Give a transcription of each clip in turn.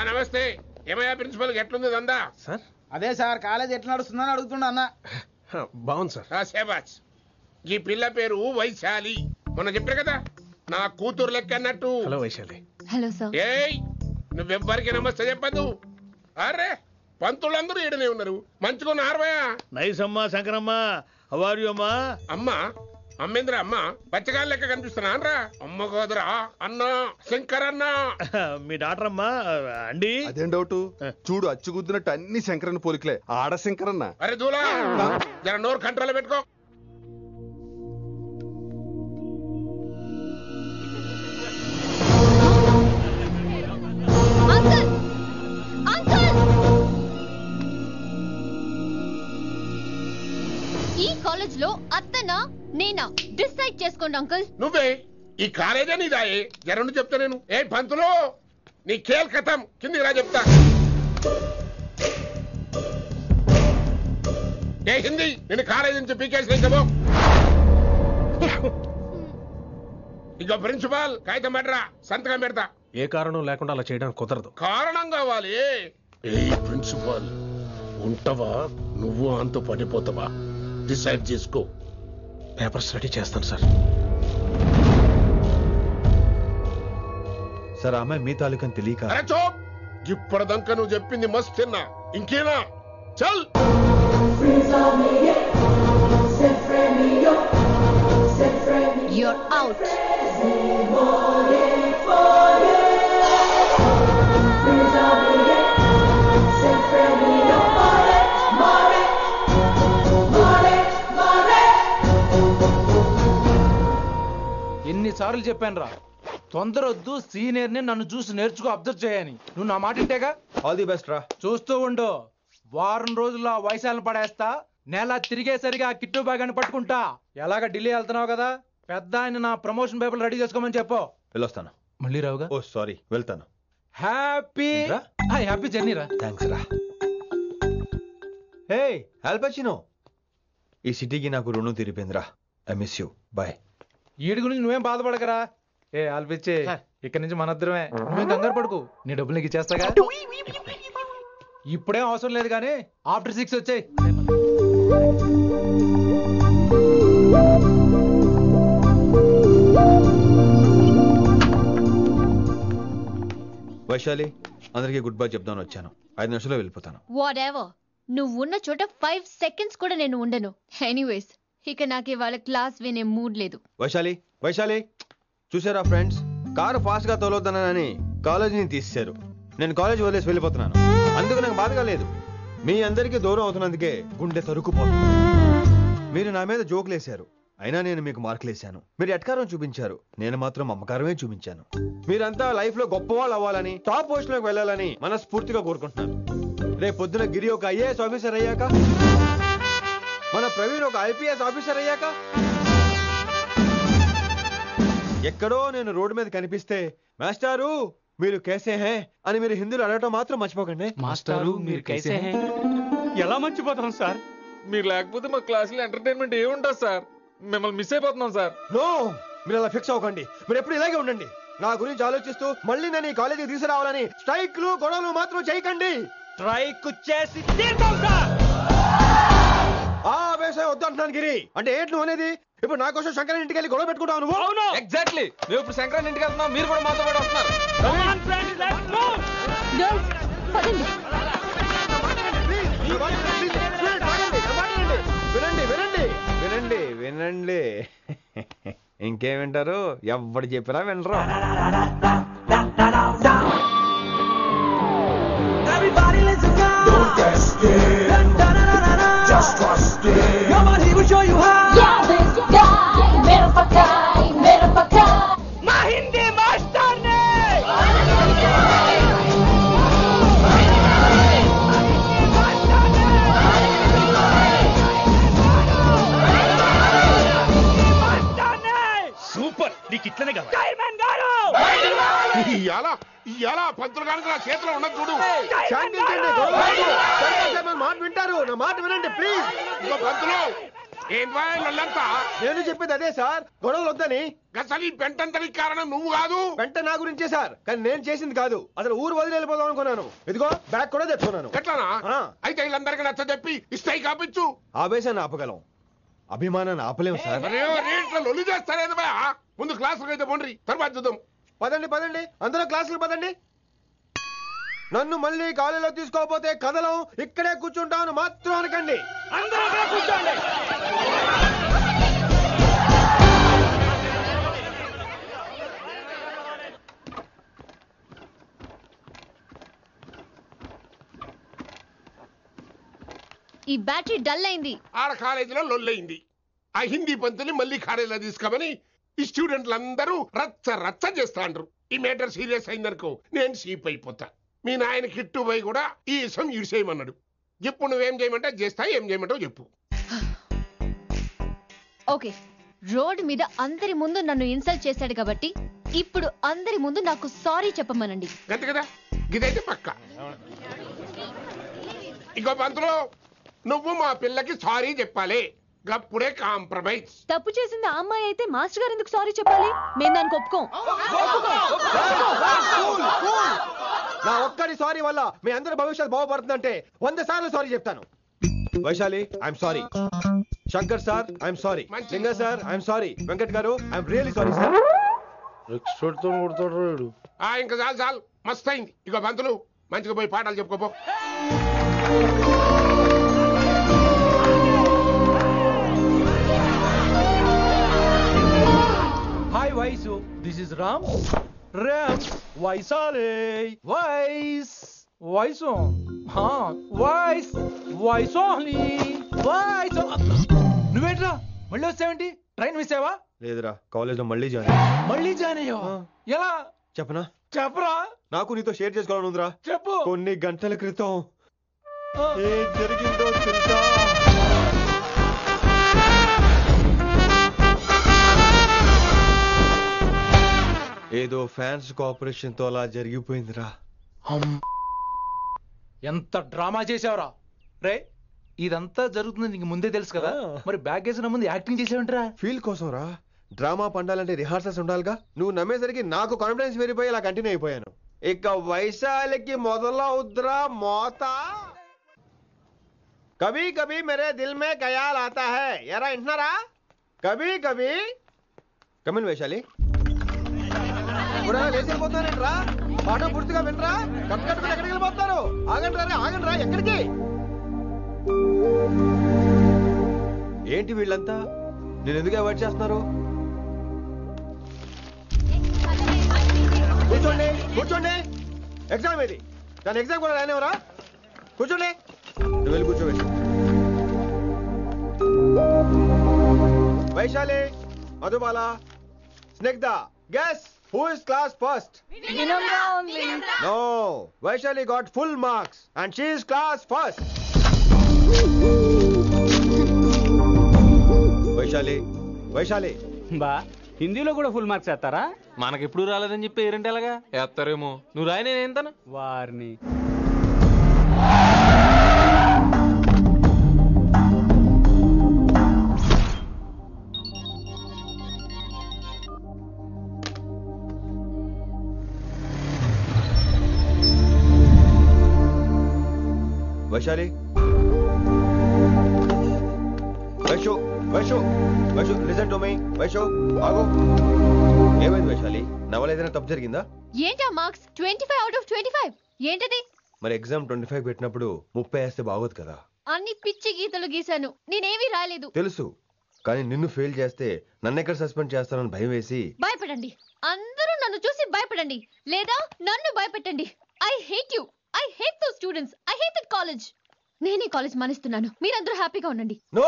నమస్తే. ఏమయ్యా ప్రిన్సిపల్ ఎట్లుంది దందా? సార్ అదే సార్ కాలేజ్ ఎట్లా నడుస్తుందని అడుగుతున్నా అన్న. బాగుంది సార్. శేబాజ్. ఈ పిల్ల పేరు వైశాలి. మొన్న చెప్పారు కదా నా కూతురు లెక్క అన్నట్టు. హలో వైశాలి. Hello sir. ఏయ్ నువ్వెవ్వరికి నమస్తే చెప్పదు. అరే పంతులందరూ ఈడనే ఉన్నారు. మంచుకున్న ఆర్వయా. నైస్ అమ్మా శంకరమ్మ. హౌ ఆర్ యు అమ్మా? అమ్మా అమ్మేంద్ర అమ్మ పచ్చగాళ్ళ లెక్క కనిపిస్తున్నా అనరా? అమ్మ కాదురా అన్న శంకర్ అన్న. మీ డాక్టర్ అమ్మా అండి. అదేం డౌట్? చూడు అచ్చుగుద్దినట్టు అన్ని శంకరన్న పోలికలే. ఆడ శంకరన్న. అరే దూలా జర నోరు కంట్రోల్ పెట్టుకో. ఈ కాలేజ్ లో అత్తనా నేనా డిసైడ్ చేసుకోండి అంకుల్. నువ్వే ఈ కాలేజా నీదాయే? జరను చెప్తా నేను. ఏ పంతులు నీ ఖేల్ కథం కిందికి రా చెప్తా. ఏ హిందీ నేను కాలేజ్ నుంచి పీకేసి ఇక ప్రిన్సిపాల్ కాగితం పెట్టరా సంతకం పెడతా. ఏ కారణం లేకుండా అలా చేయడానికి కుదరదు. కారణం కావాలి. ఏ ప్రిన్సిపాల్ ఉంటావా నువ్వు అంత పడిపోతావా? డిసైడ్ చేసుకో. పేపర్ స్టడీ చేస్తాను సార్. సార్ ఆమె మీ తాలూకని తెలియక. అరే చోప్. ఇప్పటిదాకా నువ్వు చెప్పింది మస్తు తిన్నా. ఇంకేనా? చల్. You're out. ఎన్నిసార్లు చెప్పాను రా, తొందరొద్దు, సీనియర్ ని నన్ను చూసి నేర్చుకో, అబ్జర్వ్ చేయని. నువ్వు నా మాట ఇంటేగా. ఆల్ ది బెస్ట్ రా. చూస్తూ ఉండు, వారం రోజుల్లో వైశాలను పడేస్తా. నెల తిరిగేసరిగా కిట్టు బాగాని పట్టుకుంటా. ఎలాగ ఢిల్లీ వెళ్తున్నావు కదా, పెద్ద ఆయన నా ప్రమోషన్ పేపర్ రెడీ చేసుకోమని చెప్పు. వెళ్ళొస్తాను. మళ్ళీ రావుగా? ఓ సారీ, వెళ్తాను. హ్యాపీ హ్యాపీ జర్నీ రా. థ్యాంక్స్ రా. హే ఆల్పచినో, ఈ సిటీకి నాకు రుణం తీరిపోయిందిరా. I miss you. బాయ్. వీడి గురించి నువ్వేం బాధపడకరా. ఏ ఆల్పిచ్చే, ఇక్కడి నుంచి మనద్దరమే. నువ్వేం కంగారు పడుకు, నీ డబ్బులు నీకు ఇచ్చేస్తాగా. ఇప్పుడేం అవసరం లేదు కానీ ఆఫ్టర్ 6 వచ్చాయి. వైశాలి, అందరికీ గుడ్ బై చెప్దామని వచ్చాను. 5 నిమిషాల్లో వెళ్ళిపోతాను. వాటెవర్. నువ్వు ఉన్న చోట 5 seconds కూడా నేను ఉండను. ఎనీవేస్, ఇక నాకు ఇవాళ క్లాస్ వినే మూడ్ లేదు. వైశాలి, వైశాలి, చూసారా ఫ్రెండ్స్, కారు ఫాస్ట్ గా తోలొద్దనని కాలేజీని తీసేశారు. నేను కాలేజ్ వదిలేసి వెళ్ళిపోతున్నాను. అందుకు నాకు బాధగా లేదు. మీ అందరికీ దూరం అవుతున్నందుకే గుండె తరుక్కుపోతుంది. మీరు నా మీద జోకులేశారు, అయినా నేను మీకు మార్కులేశాను. మీరు ఎట్కారం చూపించారు, నేను మాత్రం అమ్మకారమే చూపించాను. మీరంతా లైఫ్ లో గొప్పవాళ్ళు అవ్వాలని, టాప్ పొజిషన్ లోకి వెళ్ళాలని మనస్ఫూర్తిగా కోరుకుంటున్నాను. రేపు పొద్దున గిరి ఒక IAS ఆఫీసర్ అయ్యాక, మన ప్రవీణ్ ఒక IPS ఆఫీసర్ అయ్యాక, ఎక్కడో నేను రోడ్డు మీద కనిపిస్తే మాస్టారు మీరు కేసే హే అని మీరు హిందీలో అడగటం మాత్రం మర్చిపోకండి. మాస్టారు మీరు కైసే హై? ఎలా మర్చిపోతాం సార్? మీరు లేకపోతే మా క్లాసులో ఎంటర్టైన్మెంట్ ఏముంటుంది సార్? మిమ్మల్ని మిస్ అయిపోతున్నాం సార్. నో, మీరు అలా ఫిక్స్ అవ్వకండి. మీరు ఎప్పుడు ఇలాగే ఉండండి. నా గురించి ఆలోచిస్తూ మళ్ళీ నేను ఈ కాలేజీకి తీసుకురావాలని స్ట్రైక్లు గొడవలు మాత్రం చేయకండి. స్ట్రైక్ చేసి తీర్థం సార్. ఆ వ్యవసాయం వద్దు అంటున్నాను గిరి. అంటే ఏంటి నువ్వు అనేది? ఇప్పుడు నా కోసం శంకరన్ ఇంటికి వెళ్ళి గొడవ పెట్టుకుంటావు నువ్వు? అవును, ఎగ్జాక్ట్లీ. మేము ఇప్పుడు శంకరన్ ఇంటికి వెళ్తున్నాం, మీరు కూడా మాతో పాటు వస్తున్నారు. వినండి వినండి వినండి వినండి. ఇంకేం వింటారు? ఎవడు చెప్పినా వినరు. సూపర్, నీకు ఇట్లనే కావాలి. ఇవాళ పంతులు కనుక నా చేతిలో ఉన్నది చూడు. మాట వింటారు, నా మాట వినండి ప్లీజ్. ఇదిగో పంతులు, ఏంటంతా నేను చెప్పేది అదే సార్, గొడవలు వద్దని. అసలు ఈ పెంటంతనికి కారణం నువ్వు కాదు. వెంట నా గురించే సార్, కానీ నేను చేసింది కాదు. అసలు ఊరు వదిలి వెళ్ళిపోదాం అనుకున్నాను. ఇదిగో బ్యాగ్ కూడా తెచ్చుకున్నాను. ఎట్లానా? ఆ. అయితే వీళ్ళందరికీ నచ్చ చెప్పి ఇస్తాయి కాపించు. ఆవేశాన్ని ఆపగలం, అభిమానాన్ని ఆపలేము సార్. రేట్ల లొల్లి చేస్తారేది బా. ముందు క్లాసులకు అయితే పోండి, తర్వాత చూద్దాం. పదండి పదండి, అందరూ క్లాసులు పదండి. నన్ను మళ్ళీ కాలేజీలో తీసుకోకపోతే కదలం, ఇక్కడే కూర్చుంటాను మాత్రం అనకండి. అందరూ అక్కడే కూర్చోండి. ఈ బ్యాటరీ డల్ అయింది. ఆడ కాలేజీలో లొల్లయింది. ఆ హిందీ పంతుని మళ్ళీ కాలేజీలో తీసుకోమని ఈ స్టూడెంట్లందరూ రచ్చ రచ్చ చేస్తాండ్రు. ఈ మేటర్ సీరియస్ అయిందనుకో నేను సీప్ అయిపోతా. మీ నాయన కిట్టు పోయి కూడా ఈ విషయం ఇడిసేయమన్నాడు. ఇప్పుడు నువ్వేం చేయమంటే చేస్తా, ఏం చేయమంటావు చెప్పు. ఓకే, రోడ్ మీద అందరి ముందు నన్ను ఇన్సల్ట్ చేశాడు కాబట్టి ఇప్పుడు అందరి ముందు నాకు సారీ చెప్పమనండి. గంతే కదా, గిదైతే పక్క. ఇంకో పంతులు, నువ్వు మా పిల్లకి సారీ చెప్పాలి. గప్పుడే కాంప్రమైజ్. తప్పు చేసింది ఆ అమ్మాయి అయితే మాస్టర్ గారు ఎందుకు సారీ చెప్పాలి? మేము దానికి ఒప్పుకోం. నా ఒక్కడి సారీ వల్ల మీ అందరి భవిష్యత్తు బాగుపడుతుందంటే 100 సార్లు సారీ చెప్తాను. Vaishali, I'm sorry. Shankar sir, I'm sorry. Singer sir, I'm sorry. Venkat గారు, ఐఎమ్ రియలీ సారీ సార్. ఇంకా చాలు చాలు, మస్త్ అయింది. ఇక పంతులు మంచిగా పోయి పాఠాలు చెప్పుకోపో. Hi Vaishu, this is Ram. Ram వైసాలే. వైస్ వైసు వైస్ వైసోహ్లీ వైస్. నువ్వేంట్రా మళ్ళీ వచ్చావేంటి? ట్రైన్ మిస్ అయ్యావా? లేదురా, కాలేజ్ లో మళ్ళీ జాయిన్. మళ్ళీ జాయిన్ అయ్యావా? ఎలా చెప్పనా? చెప్పరా. నాకు నీతో షేర్ చేసుకోవాలని ఉందిరా. చెప్పు. కొన్ని గంటల క్రితం ఏం జరిగిందో తెలుసా? ఏదో ఫ్యాన్స్ కోఆపరేషన్ తో అలా జరిగిపోయిందిరా. ఎంత డ్రామా చేసావురా రే. ఇదంతా జరుగుతుంది నీకు ముందే తెలుసు కదా, మరి బ్యాగ్ వేసిన ముందు యాక్టింగ్ చేసావంటరా? ఫీల్ కోసం రా. డ్రామా పండాలంటే రిహార్సల్స్ ఉండాలిగా. నువ్వు నమ్మేసరికి నాకు కాన్ఫిడెన్స్ పెరిగిపోయి ఇలా కంటిన్యూ అయిపోయాను. ఇక వైశాలికి మొదలవుద్రా మోత. కభీ కభీ మేరే దిల్ మే ఖయాల్ ఆతా హై. ఎరా వింటున్నారా? కభీ కభీ. కమిన్ వైశాలి. లేచిపోతానంట్రా, పాఠం పూర్తిగా వినరా? కట్టుకట్టుకుని ఎక్కడికి వెళ్ళిపోతారు? ఆగండి రా, ఆగండి రా. ఎక్కడికి? ఏంటి వీళ్ళంతా నేను ఎందుకు అవాయిడ్ చేస్తున్నారు? కూర్చోండి కూర్చోండి. ఎగ్జామ్ ఏది? దాని ఎగ్జామ్ కూడా రానివరా? కూర్చోండి. నువ్వు వెళ్ళి కూర్చోవేసి. Vaishali, Madhubala, Snigdha, guess who is class first? Vinamra only. No, Vaishali got full marks and she is class first. Vaishali, Vaishali. బా హిందీలో కూడా ఫుల్ మార్క్స్ వేస్తారా? మనకెప్పుడు రాలేదని చెప్పి ఏరంటే ఎలాగా వేస్తారేమో. నువ్వు రాయి, నేను ఏంతను వారిని. Vaishali, Vaishu, Vaishu, Vaishu, listen to me. Vaishu ఆగు. ఏమైంది వైశాలి? నవల ఏదైనా తప్పు జరిగిందా? ఏంటా మార్క్స్? 25 out of 25 ఏంటది? మరి ఎగ్జామ్ 25 పెట్టినప్పుడు 30 వేస్తే బాగోదు కదా. అన్ని పిచ్చి గీతలు గీశాను, నేనేమీ రాలేదు. తెలుసు, కానీ నిన్ను ఫెయిల్ చేస్తే నన్నెక్కడ సస్పెండ్ చేస్తానని భయం వేసి. భయపడండి, అందరూ నన్ను చూసి భయపడండి, లేదా నన్ను భయపెట్టండి. I hate you. I hate those students. I hate that college. నేనే కాలేజ్ మానేస్తున్నాను. మీరందరూ హ్యాపీగా ఉండండి. నో,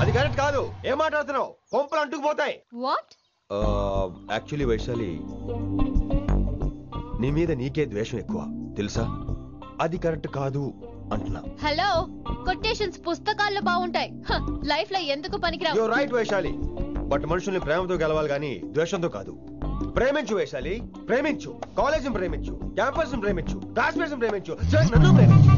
అది కరెక్ట్ కాదు. ఏం మాట్లాడుతున్నావు? కొంపలు అంటుకుపోతాయి. వాట్? యాక్చువల్లీ వైశాలి, నీ మీద నీకే ద్వేషం ఎక్కువ తెలుసా? అది కరెక్ట్ కాదు అంటున్నా. హలో, కొటేషన్స్ పుస్తకాల్లో బాగుంటాయి, లైఫ్ లో ఎందుకు పనికిరావు. You are right Vaishali, but మనుషుల్ని ప్రేమతో గెలవాలి గానీ ద్వేషంతో కాదు. ప్రేమించు వైశాలి, ప్రేమించు. కాలేజీని ప్రేమించు, క్యాంపస్ ప్రేమించు, క్లాస్మేట్స్ ప్రేమించు, నన్ను ప్రేమించు.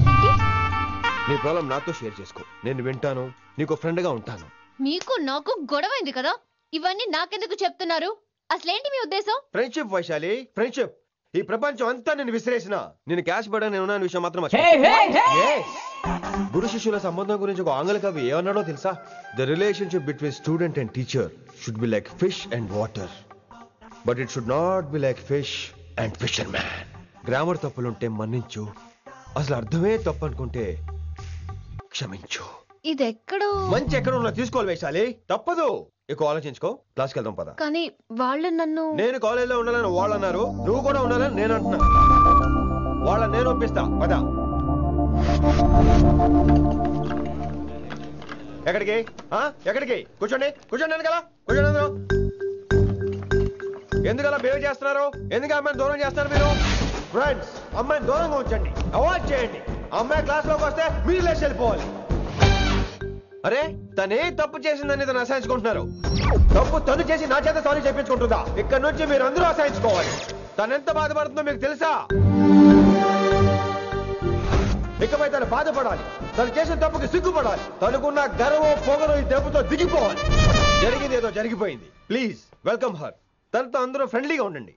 నీ ప్రాబ్లం నాతో షేర్ చేసుకో. నేను వింటాను, నీకు ఫ్రెండ్ గా ఉంటాను. మీకు నాకు గొడవైంది కదా, ఇవన్నీ నాకెందుకు చెప్తున్నారు? అసలేంటి మీ ఉద్దేశం? Friendship Vaishali, friendship. ఈ ప్రపంచం అంతా నేను విసిరేసిన నేను క్యాష్ పడా నేను ఉన్న విషయం మాత్రం గురు శిష్యుల సంబంధం గురించి ఒక ఆంగ్ల కవి ఏమన్నాడో తెలుసా? The relationship between student and teacher should be like fish and water, but it should not be like fish and fisherman. Grammar తప్పులుంటే మన్నించు, అసలు అర్థమే తప్పు అనుకుంటే క్షమించు. ఇది ఎక్కడో మంచి ఎక్కడ ఉన్నా తీసుకోవాలి వైశాలి, తప్పదు. ఎక్కువ ఆలోచించుకో, క్లాస్కి వెళ్దాం పద. కానీ వాళ్ళు నన్ను నేను కాలేజీలో ఉండాలని వాళ్ళు అన్నారు, నువ్వు కూడా ఉండాలని నేను అంటున్నా. వాళ్ళని నేను ఒప్పిస్తా, పద. ఎక్కడికి ఎక్కడికి? కూర్చోండి కూర్చోండి కదా, కూర్చోండి అందరూ. ఎందుకలా బిహేవ్ చేస్తున్నారు? ఎందుకు అమ్మాయిని దూరం చేస్తారు మీరు? ఫ్రెండ్స్, అమ్మాయిని దూరంగా ఉంచండి, అవాయిడ్ చేయండి. అమ్మాయి క్లాస్ లోకి వస్తే మీరు లేచి వెళ్ళిపోవాలి. అరే తనే తప్పు చేసిందని తను అసహించుకుంటున్నారు. తప్పు తను చేసి నా చేత సారీ చెప్పించుకుంటుందా? ఇక్కడ నుంచి మీరు అందరూ అసహించుకోవాలి. తనెంత బాధపడుతుందో మీకు తెలుసా? ఇకపై తను బాధపడాలి, తను చేసిన తప్పుకి సిగ్గుపడాలి. తనకున్న గర్వం పొగరు ఈ దెబ్బతో దిగిపోవాలి. జరిగింది ఏదో జరిగిపోయింది. Please welcome her. తనతో అందరూ ఫ్రెండ్లీగా ఉండండి.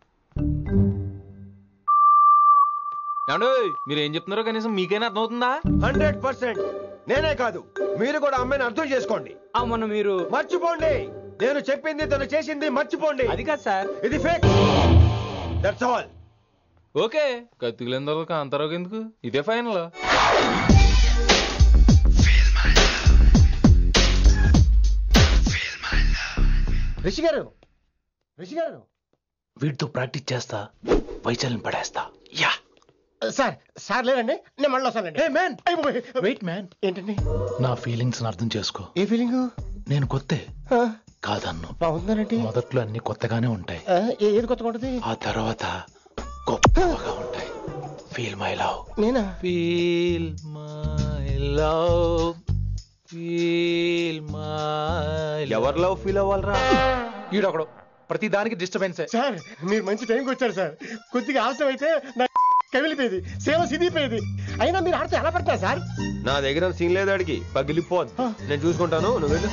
మీరు ఏం చెప్తున్నారో కనీసం మీకైనా అర్థమవుతుందా? 100%. నేనే కాదు, మీరు కూడా అమ్మాయిని అర్థం చేసుకోండి. మొన్న మీరు మర్చిపోండి, నేను చెప్పింది తను చేసింది మర్చిపోండి. అది కాదు సార్, ఇది ఫేక్. That's all. ఓకే, కత్తిలేని తర్వాత అంతరావు ఎందుకు? ఇదే ఫైనల్. రిషి గారు, రిషి గారు, వీటితో ప్రాక్టీస్ చేస్తా, వైశాలిని పడేస్తా. Yeah sir. సార్ లేదండి, నేను మళ్ళీ వస్తానండి. Wait man. ఏంటండి? నా ఫీలింగ్స్ అర్థం చేసుకో. ఏ ఫీలింగ్? నేను కొత్తే కాదన్ను. బాగుందండి. మొదట్లో అన్ని కొత్తగానే ఉంటాయి. ఏది కొత్తగా ఉంటుంది? ఆ తర్వాత గొప్పగా ఉంటాయి. Feel my love. నేనా? Feel my love, feel my. ఎవరి లవ్ ఫీల్ అవ్వాలరా? ఈడొకడు ప్రతి దానికి డిస్టర్బెన్స్. సార్ మీరు మంచి టైంకి వచ్చారు సార్. కొద్దిగా ఆలస్యం అయితే కమిలిపోయేది, సేవ సిదిపోయేది. అయినా మీరు ఆడితే ఎలా పడతారు సార్? నా దగ్గర సీన్ లేదు, అడిగి పగిలిపోద్ది. నేను చూసుకుంటాను, నువ్వు వెళ్ళు.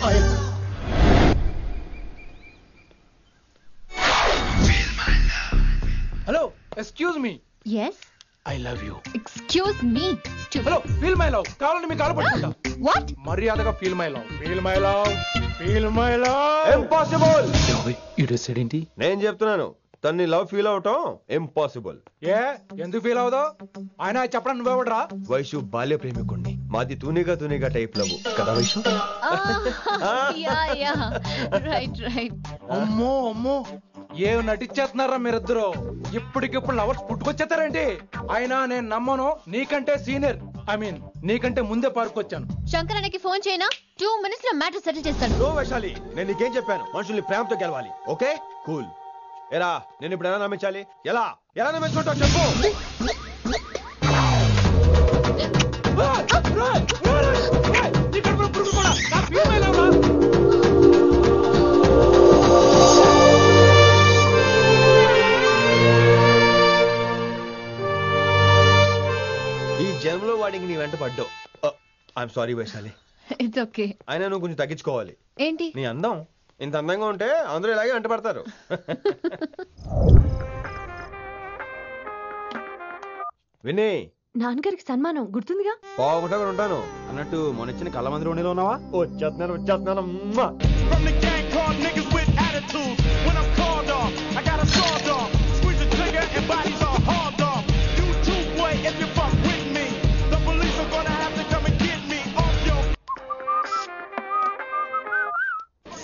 Hello, excuse me. yes I love you. excuse me. Hello, feel my love. కావాలంటే మీకు కాలు పట్టుకుంటా. what? మర్యాదగా feel my love, feel my love, feel my love. Impossible. ఇటు సైడ్ ఏంటి? నేను చెప్తున్నాను, తన్ని లవ్ ఫీల్ అవటం ఇంపాసిబుల్. ఏ ఎందుకు ఫీల్ అవుదో? ఆయన చెప్పడం నువ్వెవడరా? వైషు బాల్య ప్రేమికుణ్ణి. మాది తూనిగా తూనిగా టైప్ లవ్ కదా వైషు? yeah right. అమ్మో అమ్మో, ఏం నటించేస్తున్నారా మీరిద్దరు? ఇప్పటికిప్పుడు లవర్స్ పుట్టుకొచ్చేస్తారేంటి? అయినా నేను నమ్మను. నీకంటే సీనియర్, ఐ మీన్ నీకంటే ముందే పార్కొచ్చాను. శంకరానికి ఫోన్ చేయనా? 2 minutes లో మ్యాటర్ సెటిల్ చేస్తాను. నో వైశాలి, నేను నీకేం చెప్పాను? మనుషుల్ని ప్రేమతో గెలవాలి. Okay cool. ఎరా నేను ఇప్పుడు ఎలా నమ్మించాలి? ఎలా ఎలా నమ్మించుకుంటావు చెప్పు. ఈ జన్మలో వాడికి నీ వెంట పడ్డావు. I'm sorry Vaishali. It's okay. అయినా నువ్వు కొంచెం తగ్గించుకోవాలి. ఏంటి? నీ అందం. ఇంత అందంగా ఉంటే అందరూ ఇలాగే వెంట పడతారు. విని నాన్నగారికి సన్మానం గుర్తుందిగా? బాగుంటా ఉంటాను అన్నట్టు మొన్న కళ్ళ మందిలో ఉండేలో ఉన్నావా? వచ్చేస్తున్నాను.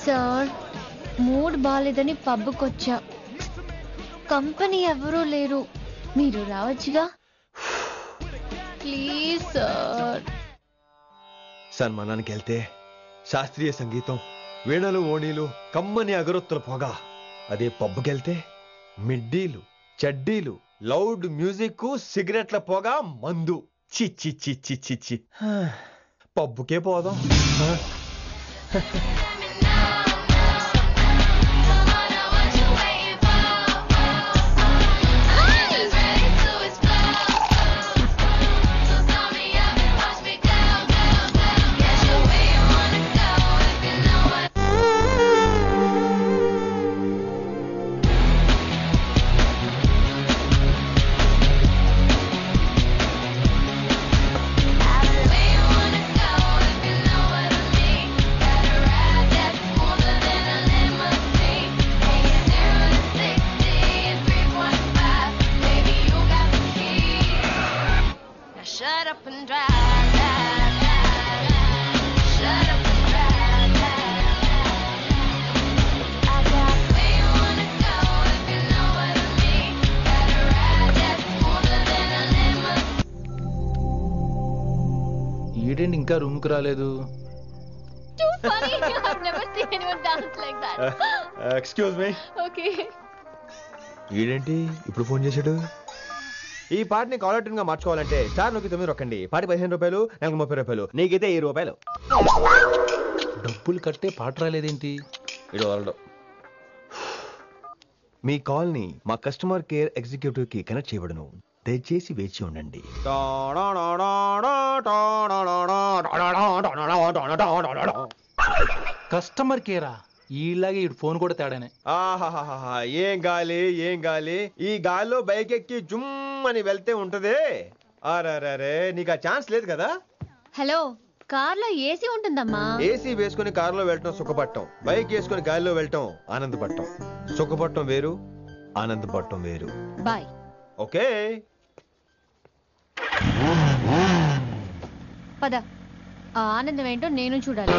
సార్, మూడ్ బాలేదని పబ్కొచ్చా. కంపెనీ ఎవరూ లేరు, మీరు రావచ్చుగా. Please sir. సన్మానానికి వెళ్తే శాస్త్రీయ సంగీతం, వీణలు ఓణీలు, కమ్మని అగరొత్తుల పొగ. అదే పబ్కెళ్తే మిడ్డీలు, చడ్డీలు, లౌడ్ మ్యూజిక్, సిగరెట్ల పొగ, మందు. చిచ్చి చిచ్చి చిచ్చి. పబ్బుకే పోదాం. ఇంకా రూమ్ కు రాలేదు. Too funny. I've never seen anyone dance like that. Excuse me. Okay. ఏంటి ఇప్పుడు ఫోన్ చేశాడు? ఈ పాటని కాలర్ ట్యూన్ గా మార్చుకోవాలంటే స్టార్ నొక్కి 9 రొక్కండి. పాటి 15 రూపాయలు, నాకు 30 రూపాయలు, నీకైతే 10 రూపాయలు. డబ్బులు కట్టే పాట రాలేదేంటి? ఇడు వదలడు. మీ కాల్ ని మా కస్టమర్ కేర్ ఎగ్జిక్యూటివ్ కి కనెక్ట్ చేయబడును. దయచేసి వేచి ఉండండి. కస్టమర్ కేరా? ఈలాగే ఇటు ఫోన్ కూడా తేడానే. ఆహాహాహా, ఏం గాలి ఏం గాలి. ఈ గాలిలో బైక్ ఎక్కి జుమ్ అని వెళ్తే ఉంటదే. అరే నీకు ఆ ఛాన్స్ లేదు కదా. హలో, కార్లో ఏసీ ఉంటుందమ్మా. ఏసీ వేసుకుని కారులో వెళ్ళటం సుఖపట్టం, బైక్ వేసుకుని గాలిలో వెళ్ళటం ఆనందపడటం. సుఖపట్టం వేరు, ఆనందపడటం వేరు. బాయ్. ఓకే పద, ఆ ఆనందం ఏంటో నేను చూడాలి.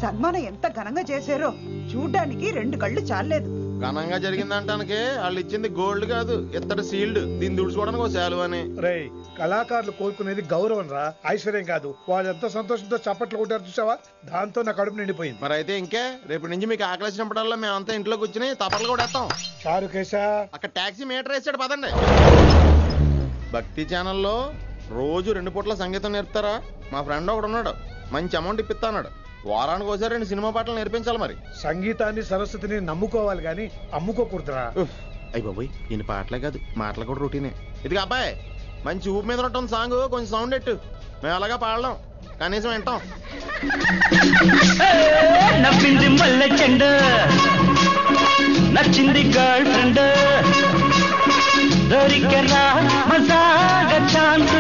సన్మానం ఎంత ఘనంగా చేశారో చూడ్డానికి 2 కళ్ళు చాలేదు. ఘనంగా జరిగిందంటానికి వాళ్ళు ఇచ్చింది గోల్డ్ కాదు, ఇత్తడి సీల్డ్. దీన్ని దుడుచుకోవడానికి ఒక శాలువ అని. రేయ్, కళాకారులు కోరుకునేది గౌరవం రా, ఐశ్వర్యం కాదు. వాళ్ళు ఎంతో సంతోషంతో చప్పట్లు కొట్టారు చూసావా, దాంతో నా కడుపు నిండిపోయింది. మరి అయితే ఇంకే, రేపటి నుంచి మీకు ఆకలి వచ్చినప్పుడల్లా మేమంతా ఇంట్లో కూర్చుని తప్పట్లు కూడా వేస్తాం. చారు కేశా, అక్కడ టాక్సీ మీటర్ వేసాడు, పదండి. భక్తి ఛానల్లో రోజు 2 పూట్ల సంగీతం నేర్పుతారా? మా ఫ్రెండ్ ఒకడు ఉన్నాడు, మంచి అమౌంట్ ఇప్పిస్తా అన్నాడు. వారానికి ఒకసారి 2 సినిమా పాటలు నేర్పించాలి. మరి సంగీతాన్ని సరస్వతిని నమ్ముకోవాలి గాని అమ్ముకోకూడదురా. అయ్యి బాబోయ్, ఈయన పాటలే కాదు మాటలు కూడా రొటీనే. ఇదిగా అబ్బాయి, మంచి ఊపు మీద ఉంటుంది సాంగ్, కొంచెం సౌండ్ ఎట్టు. మేము అలాగా పాడలేం, కనీసం వింటాం. నవ్వింది మల్లె చెండు, నచ్చింది గర్ల్ ఫ్రెండ్, దొరికరా మజాగ ఛాన్స్,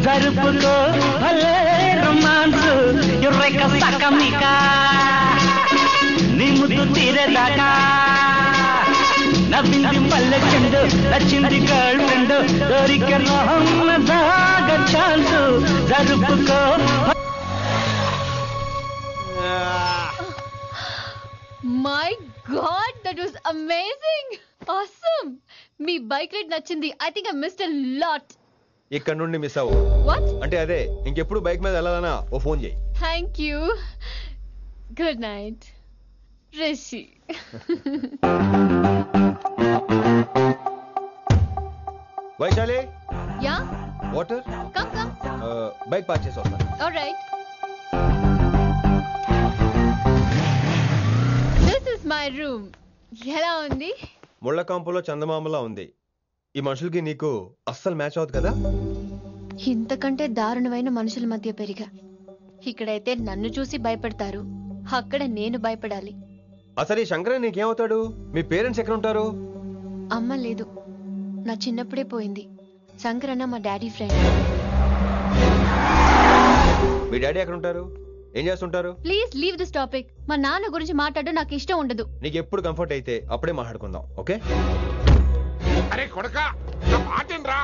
జరుపుకో భలే రొమాన్స్, యుర్రెక సకమిక నీ ముద్దు తీరేదాకా. నవ్వింది మల్లె చెండు, నచ్చింది గర్ల్ ఫ్రెండ్, దొరికరా మజాగ ఛాన్స్, జరుపుకో. My god, that was amazing, awesome. మీ బైక్ రైడ్ నచ్చింది. I think I missed a lot. ఇక్కడ నుండి మిస్ అవ్వు. వాట్? అంటే అదే, ఇంకెప్పుడు బైక్ మీద వెళ్ళాలన్నా ఓ ఫోన్ చేయి. Thank you. Good night Rishi. Vaishali, yeah, water. Come come. Bike park చేసి వస్తాను. Alright. This is my room. ఎలా ఉంది? ముళ్ళ కాంపులో చందమామలా ఉంది. ఈ మనుషులకి నీకు అస్సలు మ్యాచ్ అవుతుంది కదా. ఇంతకంటే దారుణమైన మనుషుల మధ్య పెరిగా. ఇక్కడైతే నన్ను చూసి భయపడతారు, అక్కడ నేను భయపడాలి. అసలు ఈ శంకరన్ నీకేమవుతాడు? మీ పేరెంట్స్ ఎక్కడ ఉంటారు? అమ్మ లేదు, నా చిన్నప్పుడే పోయింది. శంకరన్న మా డాడీ ఫ్రెండ్. మీ డాడీ ఎక్కడ ఉంటారు? ఏం చేస్తుంటారు? Please leave this topic. మా నాన్న గురించి మాట్లాడడం నాకు ఇష్టం ఉండదు. నీకు ఎప్పుడు కంఫర్ట్ అయితే అప్పుడే మాట్లాడుకుందాం, ఓకే? అరే కొడకా, నా మాట ఏంట్రా?